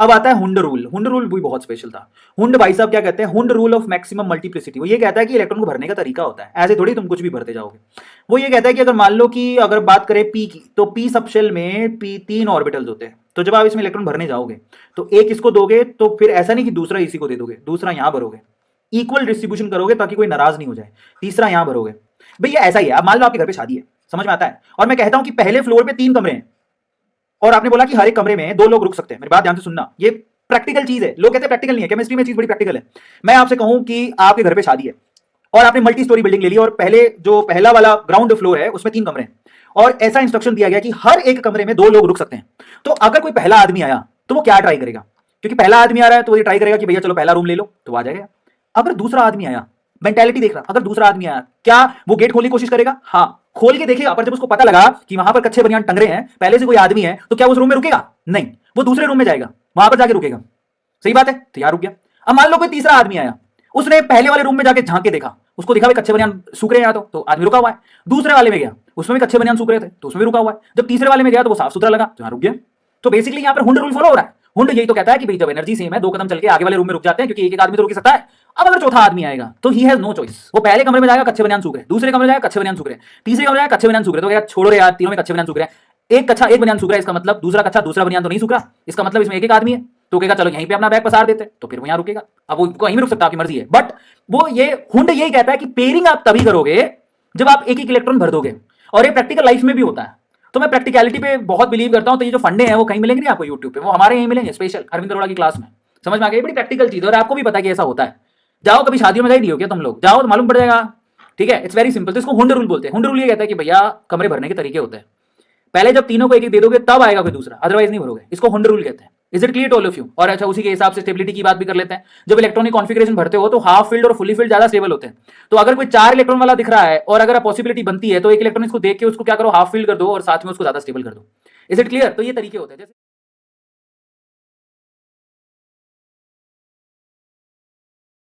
अब आता है हुंड रूल। हुंड रूल भी बहुत स्पेशल था। हुंड भाई साहब क्या कहते हैं, Hund rule of maximum multiplicity. वो ये कहता है कि इलेक्ट्रॉन को भरने का तरीका होता है, ऐसे थोड़ी तुम कुछ भी भरते जाओगे। वो ये कहता है कि अगर मान लो कि अगर बात करें पी की, तो पी सब शेल में पी 3 ऑर्बिटल्स होते हैं। तो जब आप इसमें इलेक्ट्रॉन भरने जाओगे तो एक इसको दोगे, तो फिर ऐसा नहीं कि दूसरा इसी को दे दोगे, दूसरा यहां भरोगे, इक्वल डिस्ट्रीब्यूशन करोगे ताकि कोई नाराज नहीं हो जाए, तीसरा यहां भरोगे। भैया ऐसा ही है। अब मान लो आपके घर पे शादी है, समझ में आता है, और मैं कहता हूं कि पहले फ्लोर पे 3 कमरे हैं, और आपने बोला कि हर एक कमरे में 2 लोग रुक सकते हैं। मेरी बात ध्यान से सुनना, ये प्रैक्टिकल चीज है। लोग कहते हैं प्रैक्टिकल नहीं है, केमिस्ट्री में चीज बड़ी प्रैक्टिकल है। मैं आपसे कहूं कि आपके घर पे शादी है और आपने मल्टी स्टोरी बिल्डिंग ले ली, और पहले जो पहला वाला ग्राउंड फ्लोर है उसमें 3 कमरे हैं, और ऐसा इंस्ट्रक्शन दिया गया कि हर एक कमरे में 2 लोग रुक सकते हैं। तो अगर कोई पहला आदमी आया तो वो क्या ट्राई करेगा? क्योंकि पहला आदमी आ रहा है तो वो ये ट्राई करेगा कि भैया चलो पहला रूम ले लो, तो आ जाएगा। अगर दूसरा आदमी आया, मेंटेलिटी देख रहा, अगर दूसरा आदमी आया, क्या वो गेट खोलने की कोशिश करेगा? हाँ, खोल के देखेगा, पर जब उसको पता लगा कि वहां पर कच्चे बनियान टंग रहे हैं, पहले से कोई आदमी है, तो क्या उस रूम में रुकेगा? नहीं, वो दूसरे रूम में जाएगा, वहां पर जाके रुकेगा। सही बात है, तो यार रुक गया। अब मान लो कोई तीसरा आदमी आया, उसने पहले वाले रूम में जाके झांक के देखा, उसको दिखा कच्चे बनियान सूख रहे हैं, तो आदमी रुका हुआ है। दूसरे वाले में गया, उसमें भी कच्चे बनियान सूख रहे थे, तो उसमें भी रुका हुआ है। जब तीसरे वाले में गया तो वो साफ सुथरा लगा, तो यहां रुक गया। तो बेसिकली यहां पर हुंड रूल फॉलो हो रहा है। हुंड यही तो कहता है कि भाई जब एनर्जी सेम है, 2 कदम चल के आगे वाले रूम में रुक जाते हैं, क्योंकि एक आदमी तो रुक ही सकता है। अब अगर चौथा आदमी आएगा तो ही हैज नो चॉइस। वो पहले कमरे में जाएगा, कच्चे बनियान सूख रहे, दूसरे कमरे में जाएगा, कच्चे बनियान सूख रहे, तीसरे कमरे में जाएगा, कच्चे बनियान सूख रहे, तो क्या छोड़ो रे यार, तीनों में कच्चे बनियान सूख रहे हैं। एक कच्चा एक बनियान सूख रहा है, इसका मतलब दूसरा कच्चा दूसरा बनियान तो नहीं सूख रहा, इसका मतलब इसमें एक आदमी है। तो कहेगा चलो यहीं पे अपना बैग पसार देते, तो फिर वो यहां रुकेगा। अब वो कहीं भी रुक सकता है, आपकी मर्जी है। बट वो ये हुंड यही कहता है कि पेयरिंग आप तभी करोगे जब आप एक एक इलेक्ट्रॉन भर दोगे, और ये प्रैक्टिकल लाइफ में भी होता है। तो मैं प्रैक्टिकलिटी पे बहुत बिलीव करता हूं। तो ये जो फंडे हैं वो कहीं मिलेंगे नहीं आपको यूट्यूब पे, वो हमारे यहीं मिलेंगे, स्पेशल अरविंद अरोड़ा की क्लास में। समझ में आ गई? बड़ी प्रैक्टिकल चीज है, और आपको भी पता है कि ऐसा होता है। जाओ कभी शादियों में गई नहीं हो क्या तुम लोग? जाओ तो मालूम पड़ जाएगा। ठीक है, इट्स वेरी सिंपल। तो इसको हुंड रूल बोलते हैं। हुंड रूल ये कहता है कि भैया कमरे भरने के तरीके होते हैं, पहले जब तीनों को एक एक दे दोगे तब आएगा कोई दूसरा, अदरवाइज नहीं भरोगे। इसको हुंड रूल कहते हैं। Is it clear to all of you? और अच्छा, उसी के हिसाब से स्टेबिलिटी की बात भी कर लेते हैं। जब इलेक्ट्रॉनिक कॉन्फिगरेशन भरते हो तो हाफ फील्ड और फुली फील्ड ज्यादा स्टेबल होते हैं। तो अगर कोई 4 इलेक्ट्रॉन वाला दिख रहा है और अगर पॉसिबिलिटी बनती है, तो एक इलेक्ट्रॉन इसको देख के उसको क्या करो, हाफ फील्ड कर दो और साथ में उसको ज्यादा स्टेबल कर दो। Is it clear? तो ये तरीके होते हैं।